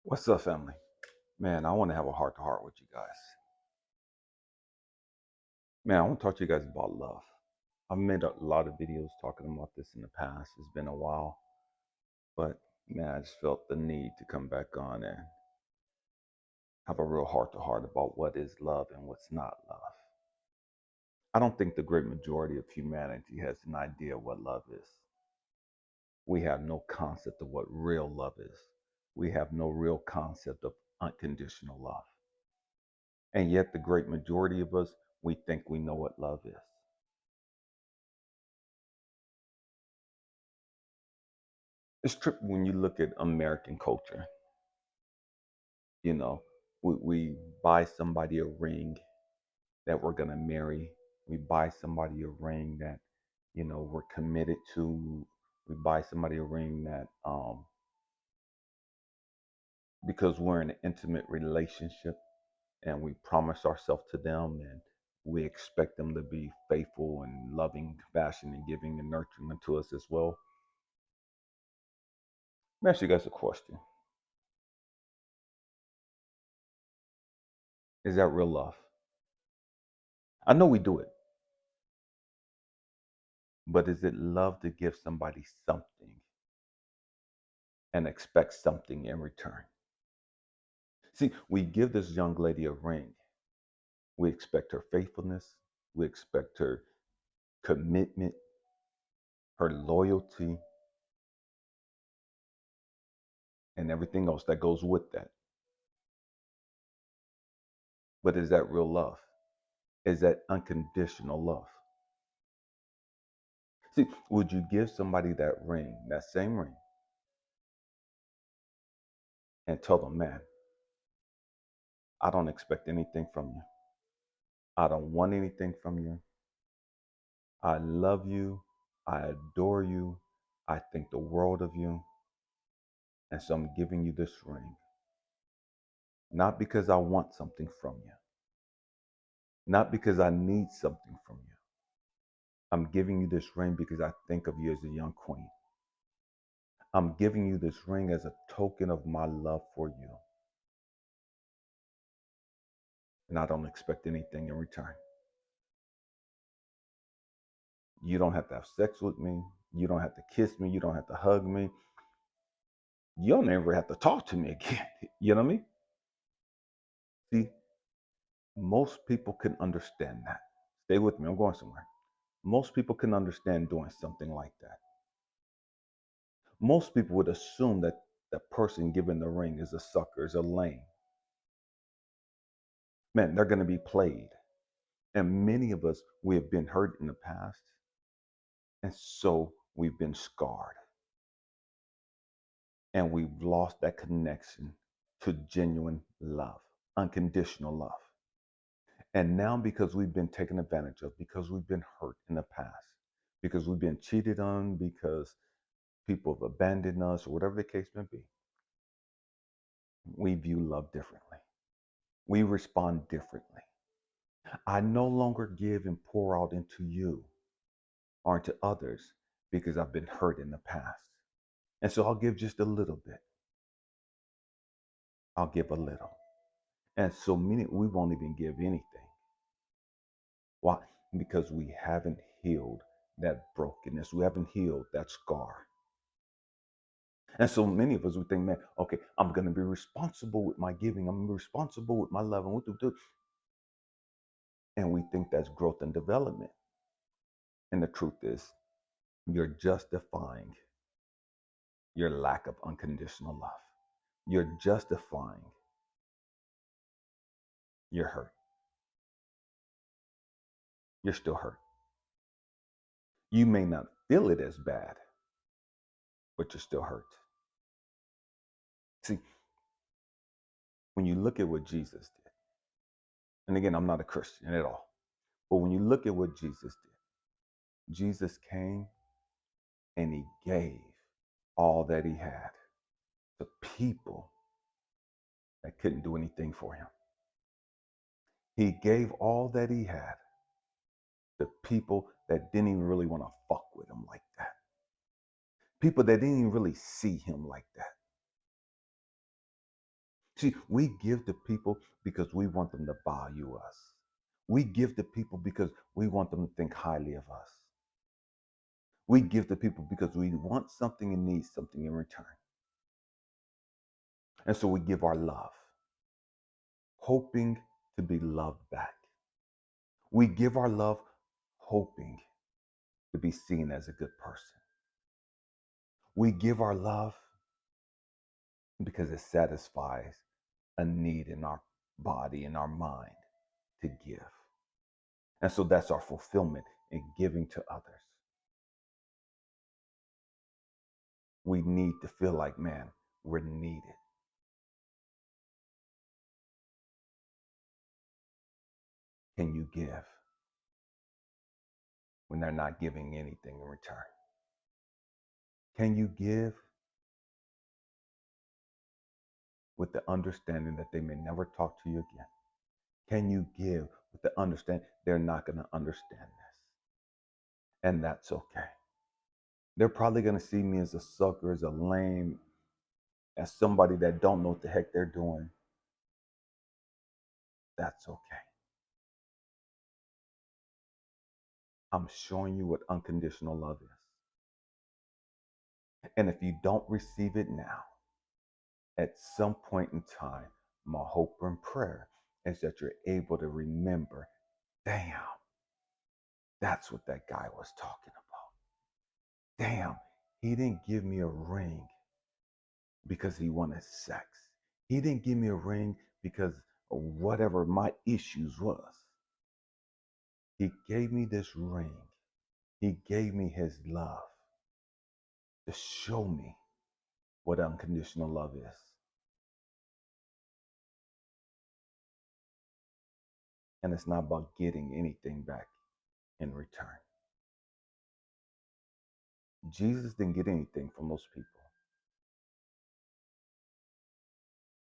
What's up, family? Man, I want to have a heart to heart with you guys. Man, I want to talk to you guys about love. I've made a lot of videos talking about this in the past. It's been a while, but man, I just felt the need to come back on and have a real heart to heart about what is love and what's not love. I don't think the great majority of humanity has an idea what love is. We have no concept of what real love is. We have no real concept of unconditional love. And yet, the great majority of us, we think we know what love is. It's tricky when you look at American culture. You know, we buy somebody a ring that we're gonna marry. We buy somebody a ring that, we're committed to. We buy somebody a ring that because we're in an intimate relationship and we promise ourselves to them and we expect them to be faithful and loving, compassionate, and giving and nurturing to us as well. Let me ask you guys a question. Is that real love? I know we do it. But is it love to give somebody something and expect something in return? See, we give this young lady a ring. We expect her faithfulness. We expect her commitment, her loyalty, and everything else that goes with that. But is that real love? Is that unconditional love? See, would you give somebody that ring, that same ring, and tell them, man, I don't expect anything from you. I don't want anything from you. I love you. I adore you. I think the world of you. And so I'm giving you this ring, not because I want something from you, not because I need something from you. I'm giving you this ring because I think of you as a young queen. I'm giving you this ring as a token of my love for you. And I don't expect anything in return. You don't have to have sex with me. You don't have to kiss me. You don't have to hug me. You don't ever have to talk to me again. You know what I mean? See, most people can understand that. Stay with me. I'm going somewhere. Most people can understand doing something like that. Most people would assume that the person giving the ring is a sucker, is a lame. Man, they're going to be played. And many of us, we have been hurt in the past. And so we've been scarred. And we've lost that connection to genuine love, unconditional love. And now, because we've been taken advantage of, because we've been hurt in the past, because we've been cheated on, because people have abandoned us, or whatever the case may be, we view love differently. We respond differently. I no longer give and pour out into you or into others because I've been hurt in the past. And so I'll give just a little bit. I'll give a little. And so many, we won't even give anything. Why? Because we haven't healed that brokenness. We haven't healed that scar. And so many of us would think, man, okay, I'm going to be responsible with my giving. I'm going to be responsible with my love. And we think that's growth and development. And the truth is, you're justifying your lack of unconditional love. You're justifying your hurt. You're still hurt. You may not feel it as bad, but you're still hurt. See, when you look at what Jesus did, and again, I'm not a Christian at all, but when you look at what Jesus did, Jesus came and he gave all that he had to people that couldn't do anything for him. He gave all that he had to people that didn't even really want to fuck with him like that. People that didn't even really see him like that. See, we give to people because we want them to value us. We give to people because we want them to think highly of us. We give to people because we want something and need something in return. And so we give our love, hoping to be loved back. We give our love, hoping to be seen as a good person. We give our love because it satisfies a need in our body and our mind to give. And so that's our fulfillment in giving to others. We need to feel like, man, we're needed. Can you give when they're not giving anything in return? Can you give with the understanding that they may never talk to you again? Can you give with the understanding they're not going to understand this? And that's okay. They're probably going to see me as a sucker, as a lame, as somebody that don't know what the heck they're doing. That's okay. I'm showing you what unconditional love is. And if you don't receive it now, at some point in time, my hope and prayer is that you're able to remember, damn, that's what that guy was talking about. Damn, he didn't give me a ring because he wanted sex. He didn't give me a ring because of whatever my issues was. He gave me this ring. He gave me his love to show me what unconditional love is. And it's not about getting anything back in return. Jesus didn't get anything from those people.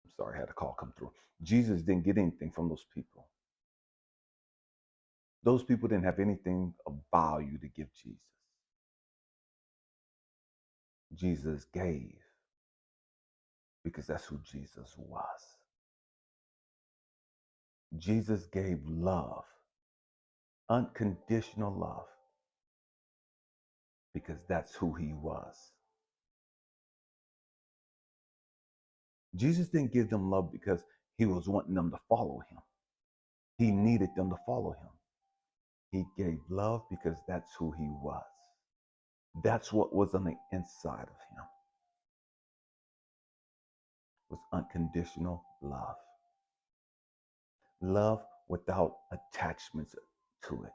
I'm sorry, I had a call come through. Jesus didn't get anything from those people. Those people didn't have anything of value to give Jesus. Jesus gave because that's who Jesus was. Jesus gave love, unconditional love, because that's who he was. Jesus didn't give them love because he was wanting them to follow him. He needed them to follow him. He gave love because that's who he was. That's what was on the inside of him, was unconditional love. Love without attachments to it.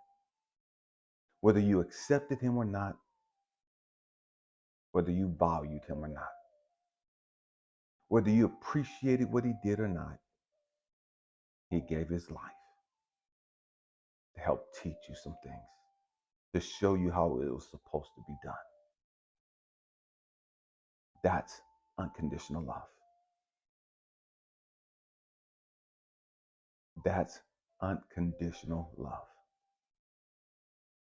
Whether you accepted him or not, whether you valued him or not, whether you appreciated what he did or not, he gave his life to help teach you some things, to show you how it was supposed to be done. That's unconditional love. That's unconditional love.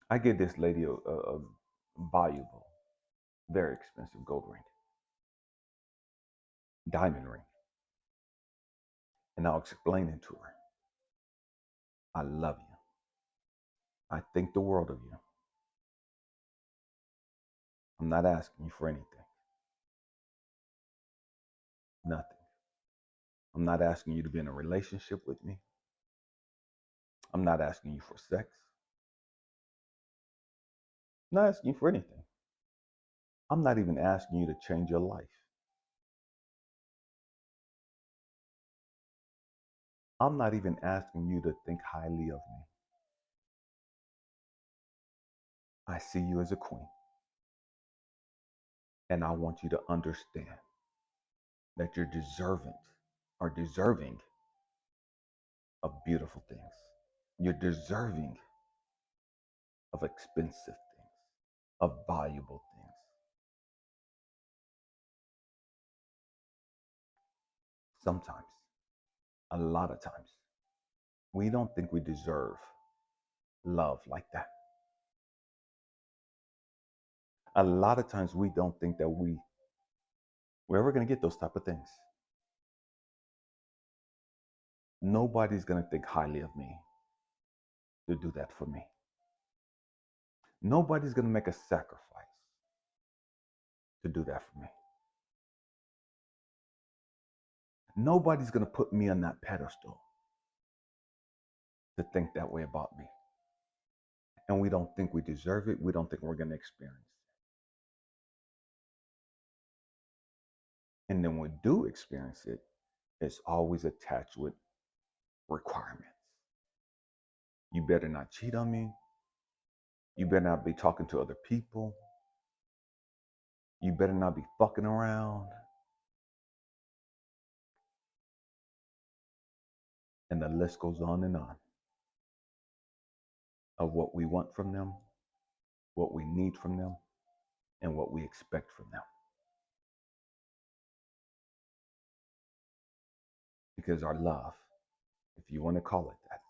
I gave this lady a valuable, very expensive gold ring, diamond ring. And I was explaining to her, I love you. I think the world of you. I'm not asking you for anything. Nothing. I'm not asking you to be in a relationship with me. I'm not asking you for sex. I'm not asking you for anything. I'm not even asking you to change your life. I'm not even asking you to think highly of me. I see you as a queen. And I want you to understand that you're deserving of beautiful things. You're deserving of expensive things, of valuable things. Sometimes, a lot of times, we don't think we deserve love like that. A lot of times we don't think that we're ever going to get those type of things. Nobody's going to think highly of me to do that for me. Nobody's going to make a sacrifice to do that for me. Nobody's going to put me on that pedestal to think that way about me. And we don't think we deserve it. We don't think we're going to experience it. And then when we do experience it, it's always attached with requirements. You better not cheat on me. You better not be talking to other people. You better not be fucking around. And the list goes on of what we want from them, what we need from them, and what we expect from them. Because our love, if you want to call it that,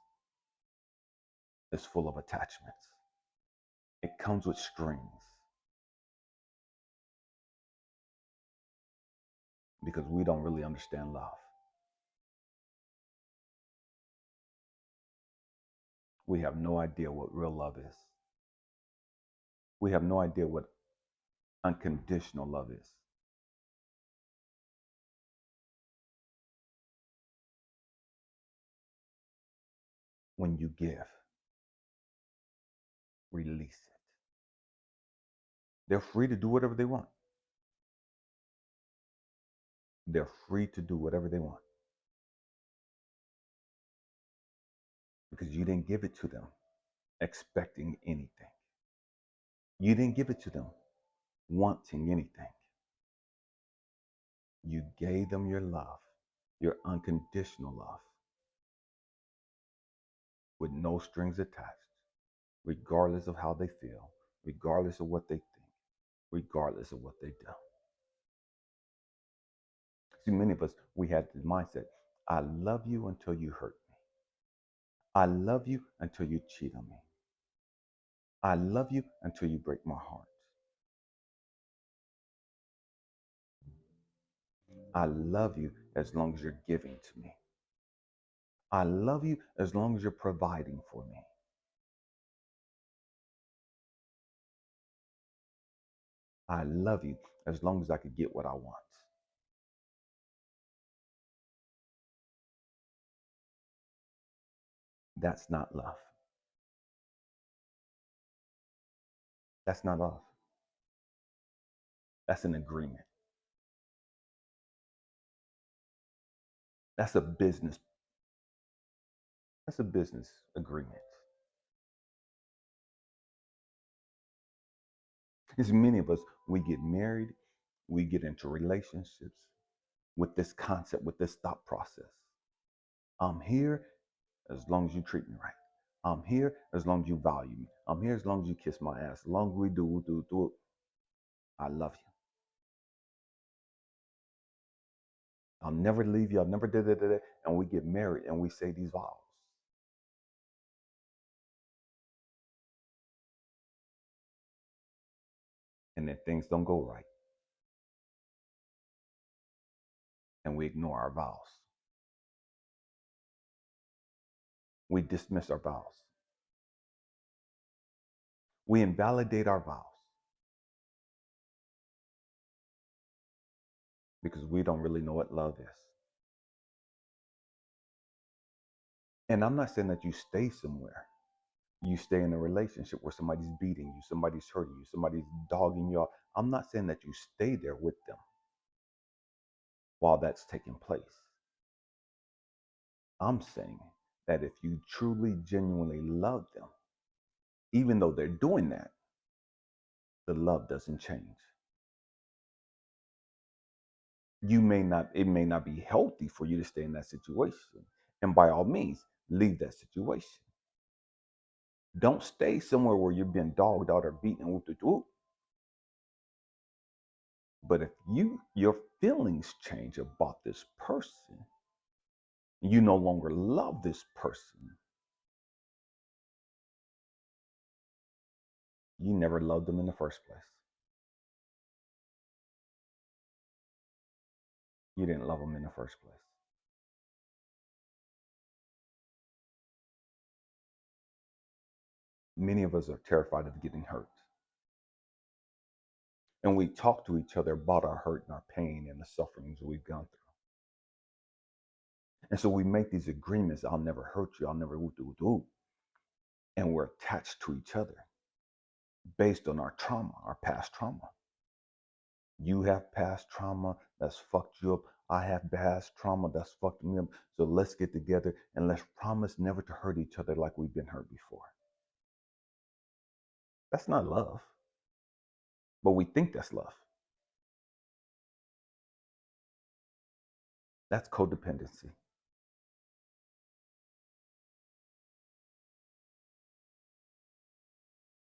is full of attachments. It comes with strings. Because we don't really understand love. We have no idea what real love is. We have no idea what unconditional love is. When you give, release it. They're free to do whatever they want. They're free to do whatever they want. Because you didn't give it to them expecting anything. You didn't give it to them wanting anything. You gave them your love, your unconditional love, with no strings attached, regardless of how they feel, regardless of what they think, regardless of what they do. See, many of us, we had the mindset, I love you until you hurt me. I love you until you cheat on me. I love you until you break my heart. I love you as long as you're giving to me. I love you as long as you're providing for me. I love you as long as I could get what I want. That's not love. That's not love. That's an agreement. That's a business. That's a business agreement. Because many of us, we get married, we get into relationships with this concept, with this thought process. I'm here as long as you treat me right. I'm here as long as you value me. I'm here as long as you kiss my ass. As long as we do it. I love you. I'll never leave you. I'll never da da da da. And we get married and we say these vows. And then things don't go right. And we ignore our vows. We dismiss our vows. We invalidate our vows because we don't really know what love is. And I'm not saying that you stay somewhere. You stay in a relationship where somebody's beating you, somebody's hurting you, somebody's dogging you out. I'm not saying that you stay there with them while that's taking place. I'm saying that if you truly, genuinely love them, even though they're doing that, the love doesn't change. It may not be healthy for you to stay in that situation. And by all means, leave that situation. Don't stay somewhere where you're being dogged out or beaten and whooped whoop. But if your feelings change about this person, you no longer love this person, you never loved them in the first place. You didn't love them in the first place. many of us are terrified of getting hurt. And we talk to each other about our hurt and our pain and the sufferings we've gone through. And so we make these agreements: I'll never hurt you, I'll never do. And we're attached to each other based on our trauma, our past trauma. You have past trauma that's fucked you up. I have past trauma that's fucked me up. So let's get together and let's promise never to hurt each other like we've been hurt before. That's not love, but we think that's love. That's codependency.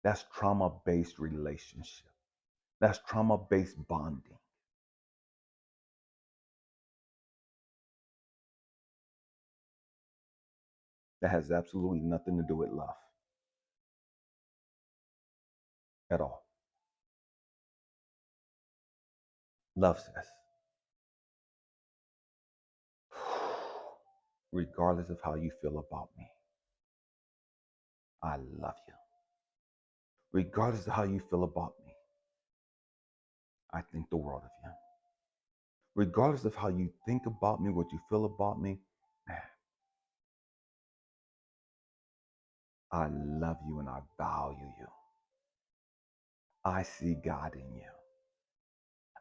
That's trauma-based relationship. That's trauma-based bonding. That has absolutely nothing to do with love at all. Love says, regardless of how you feel about me, I love you. Regardless of how you feel about me, I think the world of you. Regardless of how you think about me, what you feel about me, man, I love you and I value you. I see God in you.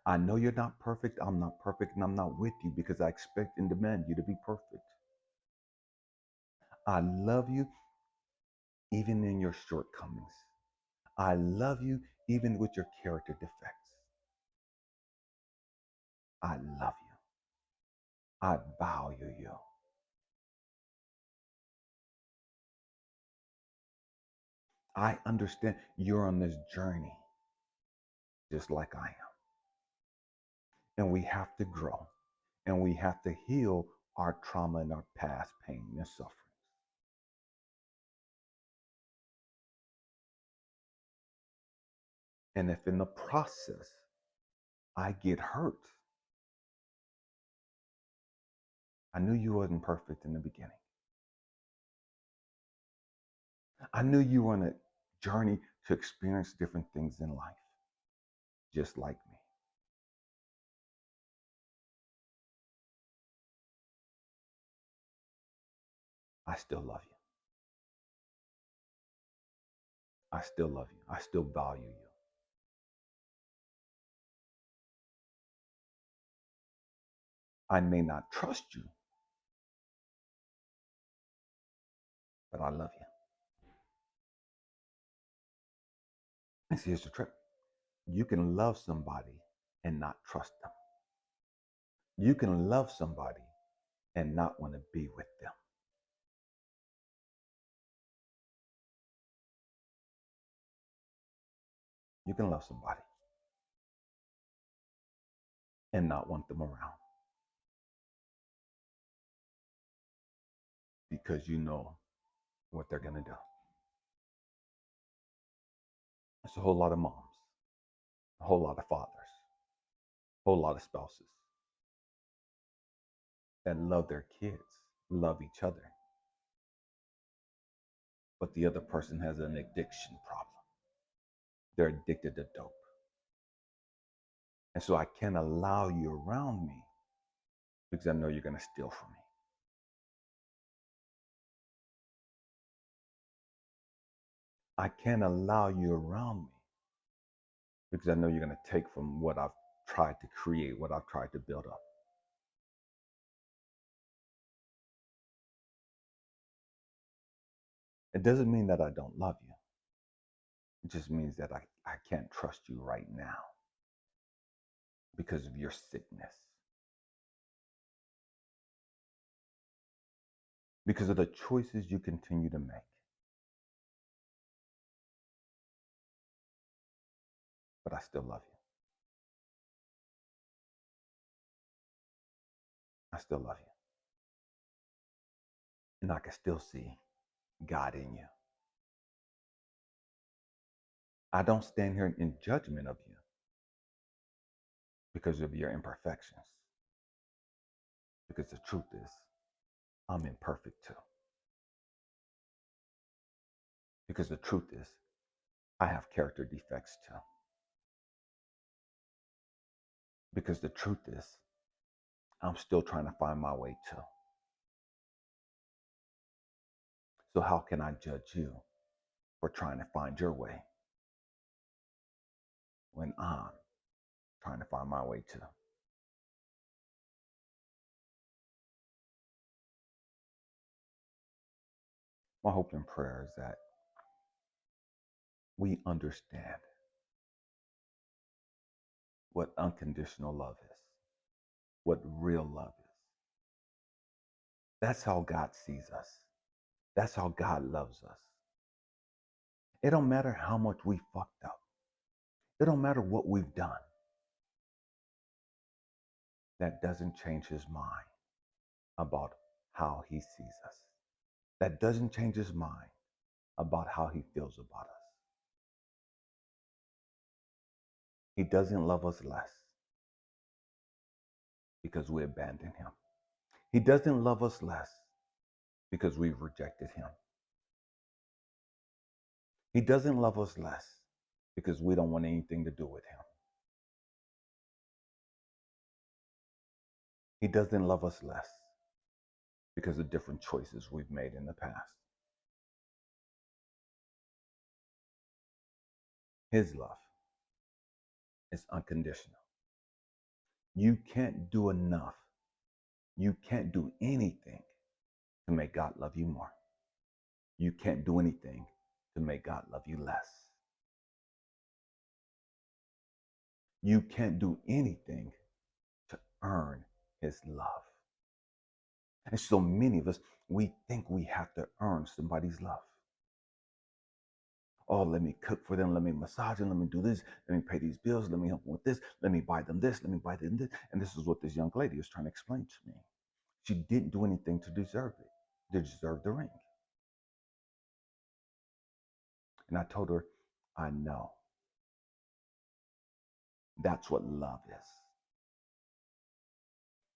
I know you're not perfect. I'm not perfect, and I'm not with you because I expect and demand you to be perfect. I love you even in your shortcomings. I love you even with your character defects. I love you. I value you. I understand you're on this journey just like I am. And we have to grow and we have to heal our trauma and our past pain and suffering. And if in the process I get hurt, I knew you wasn't perfect in the beginning. I knew you were on a journey to experience different things in life, just like me. I still love you. I still love you. I still value you. I may not trust you, but I love you. And see, here's the trick. You can love somebody and not trust them. You can love somebody and not want to be with them. You can love somebody and not want them around because you know what they're going to do. It's a whole lot of moms, a whole lot of fathers, a whole lot of spouses that love their kids, love each other, but the other person has an addiction problem. They're addicted to dope. And so I can't allow you around me because I know you're going to steal from me. I can't allow you around me because I know you're going to take from what I've tried to create, what I've tried to build up. It doesn't mean that I don't love you. It just means that I can't trust you right now because of your sickness, because of the choices you continue to make. But I still love you. I still love you. And I can still see God in you. I don't stand here in judgment of you because of your imperfections. Because the truth is, I'm imperfect too. Because the truth is, I have character defects too. Because the truth is, I'm still trying to find my way too. So how can I judge you for trying to find your way when I'm trying to find my way too? My hope and prayer is that we understand what unconditional love is, what real love is. That's how God sees us. That's how God loves us. It don't matter how much we fucked up. It don't matter what we've done. That doesn't change his mind about how he sees us. That doesn't change his mind about how he feels about us. He doesn't love us less because we abandoned him. He doesn't love us less because we've rejected him. He doesn't love us less because we don't want anything to do with him. He doesn't love us less because of different choices we've made in the past. His love is unconditional. You can't do enough. You can't do anything to make God love you more. You can't do anything to make God love you less. You can't do anything to earn his love. And so many of us, we think we have to earn somebody's love. Oh, let me cook for them. Let me massage them. Let me do this. Let me pay these bills. Let me help them with this. Let me buy them this. Let me buy them this. And this is what this young lady was trying to explain to me. She didn't do anything to deserve it, to deserve the ring. And I told her, I know. That's what love is.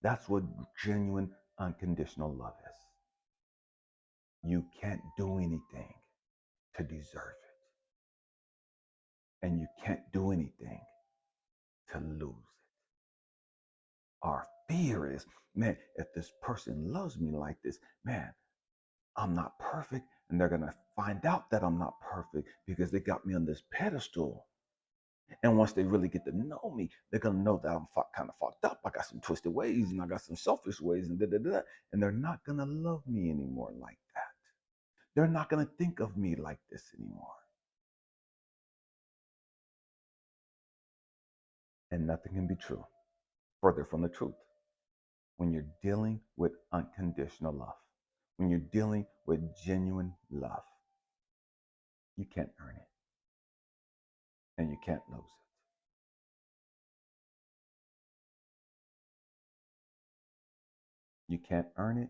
That's what genuine, unconditional love is. You can't do anything to deserve it. And you can't do anything to lose it. Our fear is, man, if this person loves me like this, man, I'm not perfect. And they're going to find out that I'm not perfect because they got me on this pedestal. And once they really get to know me, they're going to know that I'm kind of fucked up. I got some twisted ways and I got some selfish ways and da-da-da. And they're not going to love me anymore like that. They're not going to think of me like this anymore. And nothing can be true further from the truth. When you're dealing with unconditional love, when you're dealing with genuine love, you can't earn it and you can't lose it. You can't earn it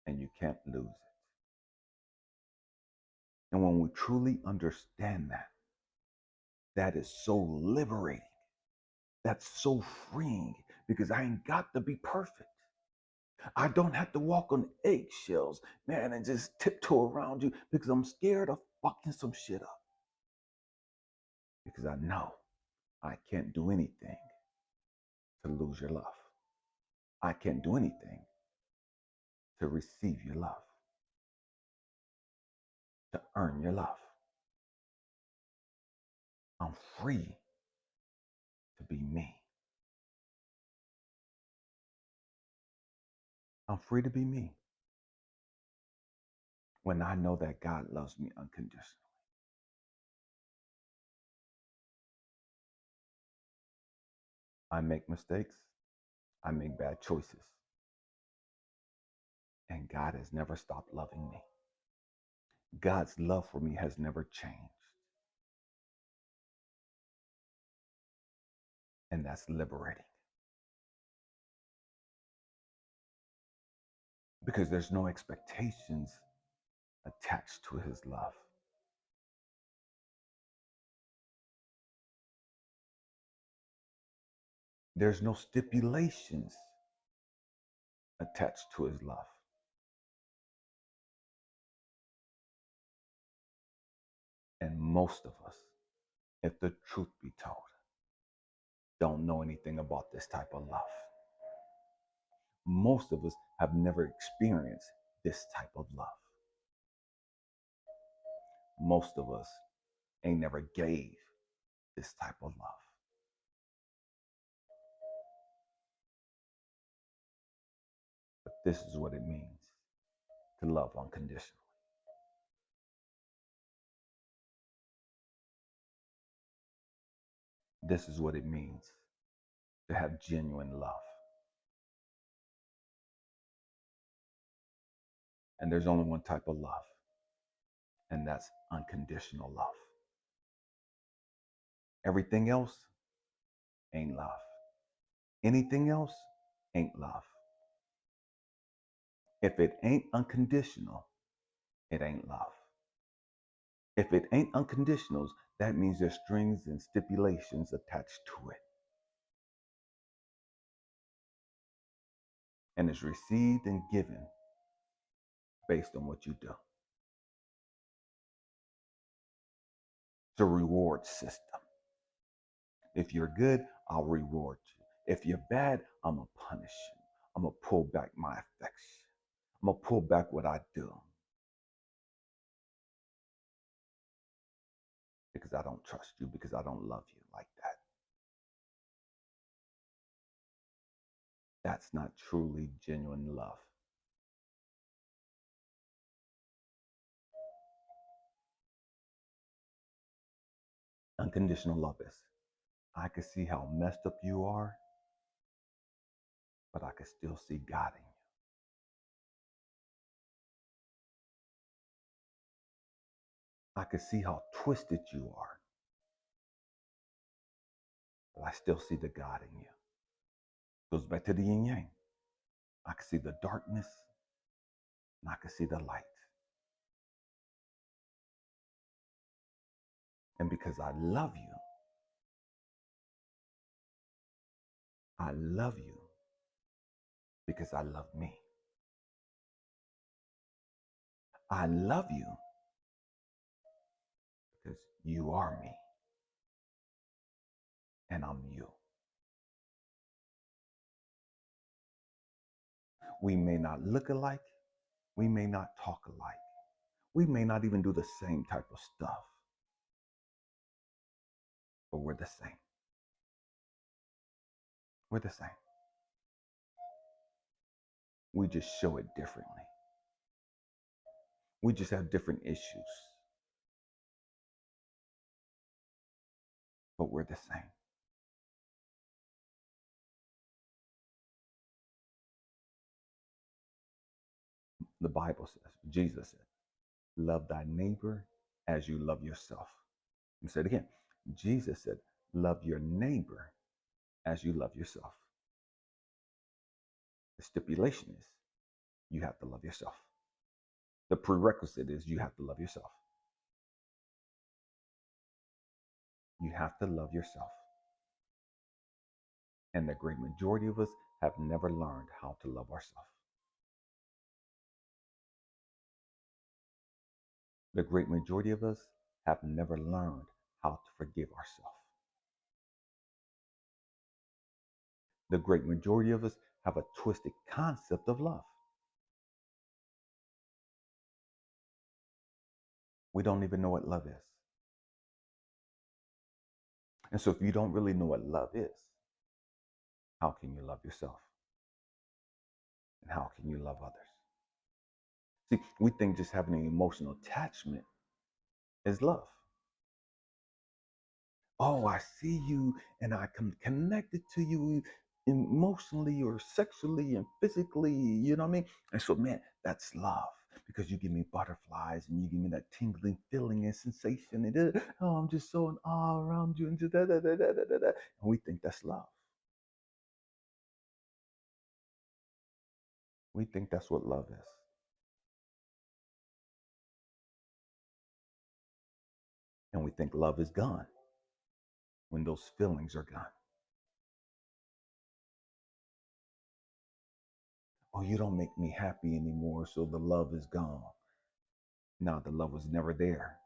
and you can't lose it. And when we truly understand that, that is so liberating. That's so freeing because I ain't got to be perfect. I don't have to walk on eggshells, man, and just tiptoe around you because I'm scared of fucking some shit up. Because I know I can't do anything to lose your love. I can't do anything to receive your love, to earn your love. I'm free to be me. I'm free to be me when I know that God loves me unconditionally. I make mistakes. I make bad choices. And God has never stopped loving me. God's love for me has never changed. And that's liberating. Because there's no expectations attached to his love. There's no stipulations attached to his love. And most of us, if the truth be told, don't know anything about this type of love. Most of us have never experienced this type of love. Most of us ain't never gave this type of love. But this is what it means to love unconditionally. This is what it means to have genuine love. And there's only one type of love, and that's unconditional love. Everything else ain't love. Anything else ain't love. If it ain't unconditional, it ain't love. If it ain't unconditional, that means there's strings and stipulations attached to it. And it's received and given based on what you do. It's a reward system. If you're good, I'll reward you. If you're bad, I'm going to punish you. I'm going to pull back my affection. I'm going to pull back what I do because I don't trust you, because I don't love you like that. That's not truly genuine love. Unconditional love is, I can see how messed up you are, but I can still see God in you. I can see how twisted you are, but I still see the God in you. Goes back to the yin yang. I can see the darkness and I can see the light. And because I love you because I love me. I love you because you are me and I'm you. We may not look alike. We may not talk alike. We may not even do the same type of stuff, but we're the same. We're the same. We just show it differently. We just have different issues, but we're the same. The Bible says, Jesus said, love thy neighbor as you love yourself. Let me say it again. Jesus said, love your neighbor as you love yourself. The stipulation is you have to love yourself. The prerequisite is you have to love yourself. You have to love yourself. And the great majority of us have never learned how to love ourselves. The great majority of us have never learned how to forgive ourselves. The great majority of us have a twisted concept of love. We don't even know what love is. And so if you don't really know what love is, how can you love yourself? And how can you love others? See, we think just having an emotional attachment is love. Oh, I see you and I come connected to you emotionally or sexually and physically, you know what I mean? And so, man, that's love because you give me butterflies and you give me that tingling feeling and sensation. And oh, I'm just so in awe around you and just da da da da da da da. And we think that's love. We think that's what love is. And we think love is gone when those feelings are gone. Oh, you don't make me happy anymore, so the love is gone. No, the love was never there.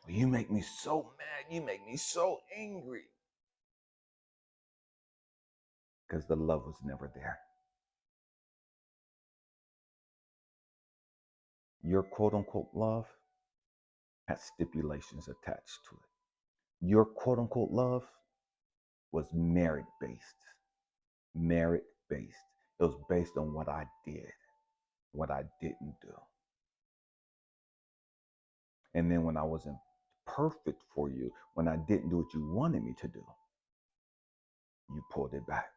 You make me so mad. You make me so angry. Because the love was never there. Your quote unquote love had stipulations attached to it. Your quote unquote love was merit based. Merit based. It was based on what I did, what I didn't do. And then when I wasn't perfect for you, when I didn't do what you wanted me to do, you pulled it back.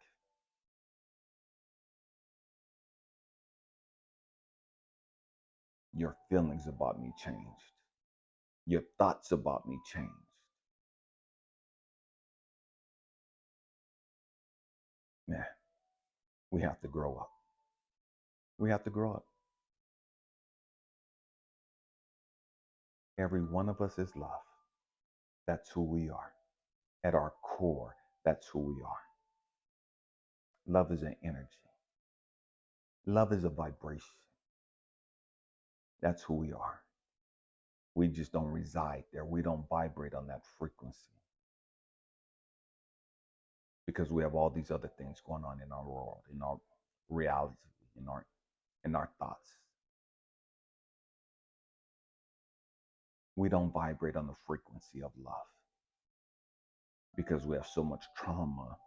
Your feelings about me changed. Your thoughts about me changed. Man, we have to grow up. We have to grow up. Every one of us is love. That's who we are. At our core, that's who we are. Love is an energy. Love is a vibration. That's who we are. We just don't reside there. We don't vibrate on that frequency because we have all these other things going on in our world, in our reality, in our thoughts. We don't vibrate on the frequency of love because we have so much trauma.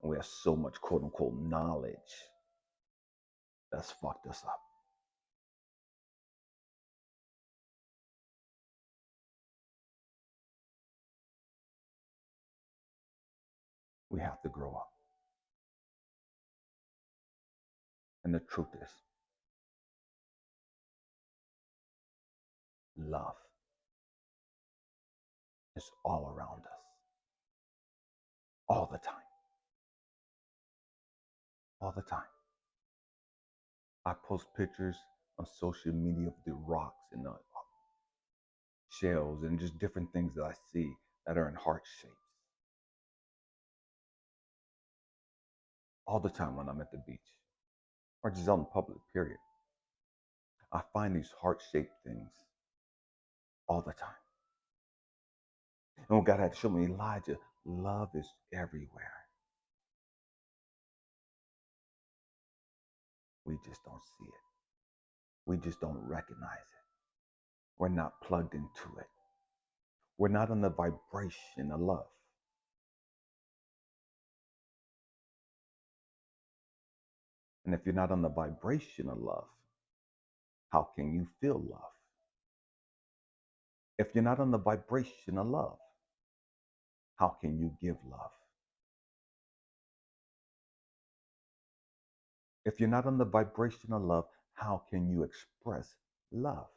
We have so much quote unquote knowledge that's fucked us up. We have to grow up. And the truth is, love is all around us, all the time. All the time. I post pictures on social media of the rocks and the shells and just different things that I see that are in heart shapes. All the time when I'm at the beach or just out in public, period. I find these heart-shaped things all the time. And when God had to show me, Elijah, love is everywhere. We just don't see it. We just don't recognize it. We're not plugged into it. We're not on the vibration of love. And if you're not on the vibration of love, how can you feel love? If you're not on the vibration of love, how can you give love? If you're not on the vibration of love, how can you express love?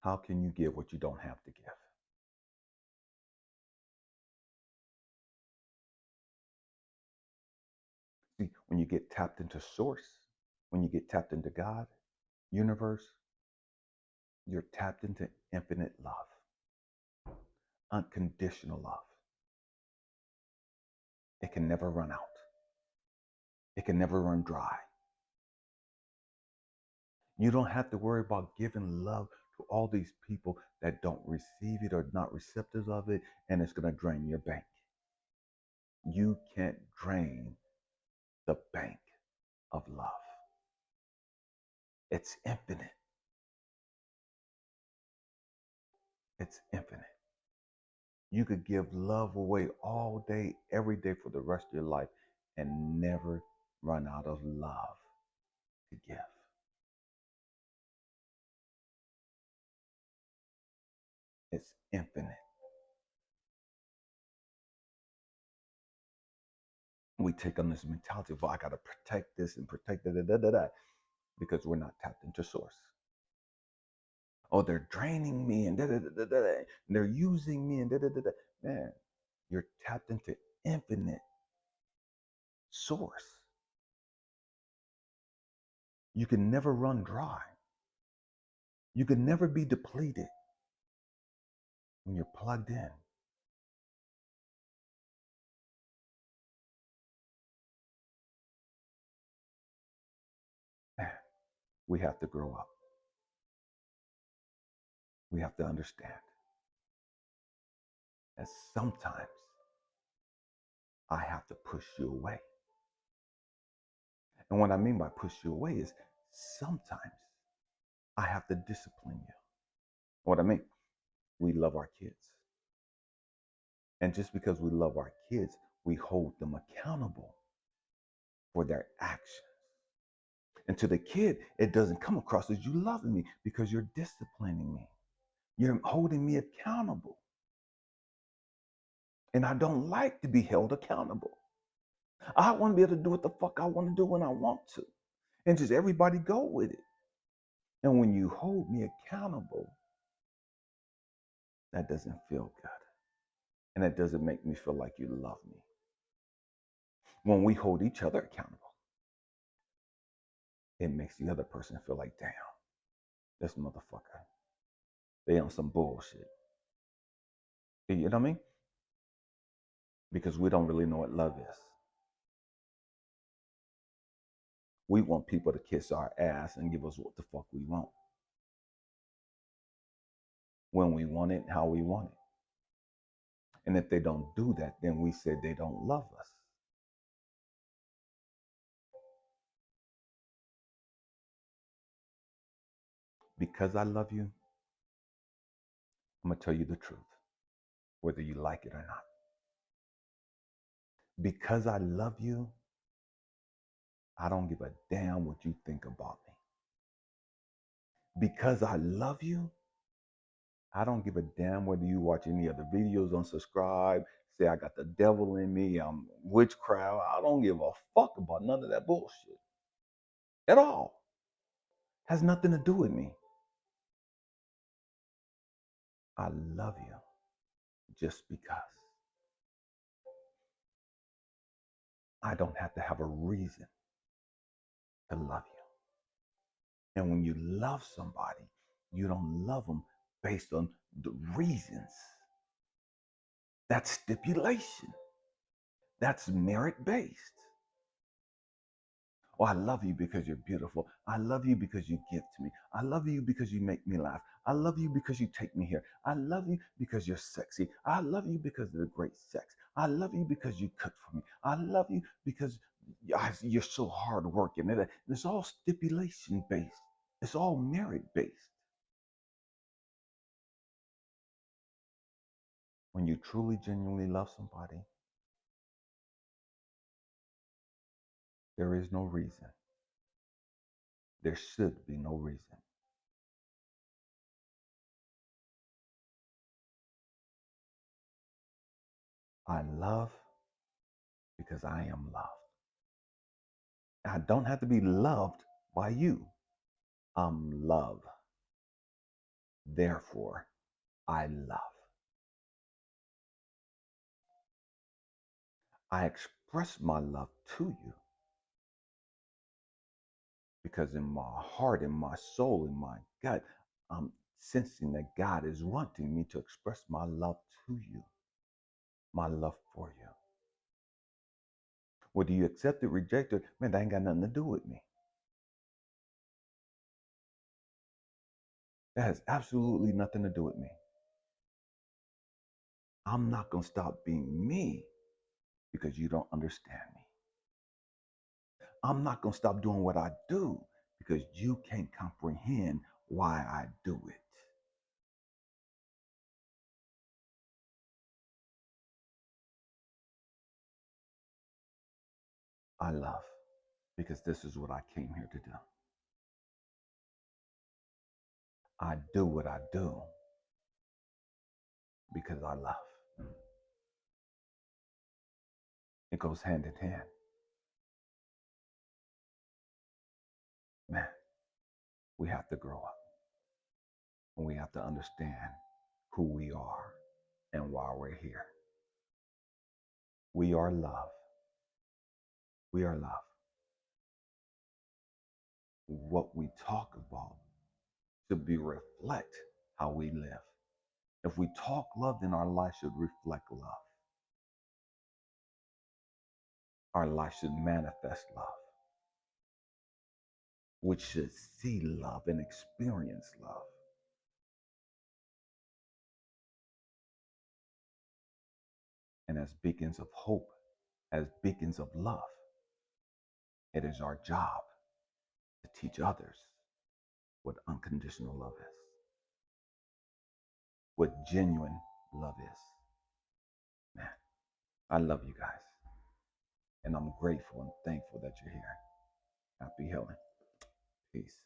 How can you give what you don't have to give? See, when you get tapped into source, when you get tapped into God, universe, you're tapped into infinite love, unconditional love. It can never run out. It can never run dry. You don't have to worry about giving love to all these people that don't receive it or not receptive of it, and it's going to drain your bank. You can't drain the bank of love. It's infinite. It's infinite. You could give love away all day, every day for the rest of your life and never run out of love to give. It's infinite. We take on this mentality of, I got to protect this and protect that, because we're not tapped into source. Oh, they're draining me and and they're using me and Man, you're tapped into infinite source. You can never run dry. You can never be depleted when you're plugged in. Man, We have to grow up. We have to understand that sometimes I have to push you away. And what I mean by push you away is sometimes I have to discipline you. What I mean, we love our kids. And just because we love our kids, we hold them accountable for their actions. And to the kid, it doesn't come across as you loving me because you're disciplining me. You're holding me accountable. And I don't like to be held accountable. I want to be able to do what the fuck I want to do when I want to. And just everybody go with it. And when you hold me accountable, that doesn't feel good. And that doesn't make me feel like you love me. When we hold each other accountable, it makes the other person feel like, damn, this motherfucker, they on some bullshit. You know what I mean? Because we don't really know what love is. We want people to kiss our ass and give us what the fuck we want. When we want it, how we want it. And if they don't do that, then we say they don't love us. Because I love you, I'm going to tell you the truth, whether you like it or not. Because I love you, I don't give a damn what you think about me. Because I love you, I don't give a damn whether you watch any other videos, unsubscribe, say I got the devil in me, I'm witchcraft. I don't give a fuck about none of that bullshit at all. Has nothing to do with me. I love you just because. I don't have to have a reason to love you. And when you love somebody, you don't love them based on the reasons. That's stipulation. That's merit-based. Oh, I love you because you're beautiful. I love you because you give to me. I love you because you make me laugh. I love you because you take me here. I love you because you're sexy. I love you because of the great sex. I love you because you cook for me. I love you because you're so hardworking. It's all stipulation based. It's all merit based. When you truly, genuinely love somebody, there is no reason. There should be no reason. I love because I am loved. I don't have to be loved by you. I'm love. Therefore, I love. I express my love to you because in my heart, in my soul, in my gut, I'm sensing that God is wanting me to express my love to you, my love for you. Whether you accept it, reject it, man, that ain't got nothing to do with me. That has absolutely nothing to do with me. I'm not going to stop being me because you don't understand me. I'm not going to stop doing what I do because you can't comprehend why I do it. I love because this is what I came here to do. I do what I do because I love. It goes hand in hand. Man, we have to grow up and we have to understand who we are and why we're here. We are love. We are love. What we talk about should be reflect how we live. If we talk love, then our life should reflect love. Our life should manifest love. which should see love and experience love. And as beacons of hope, as beacons of love, it is our job to teach others what unconditional love is, what genuine love is. Man, I love you guys. And I'm grateful and thankful that you're here. Happy healing. Peace.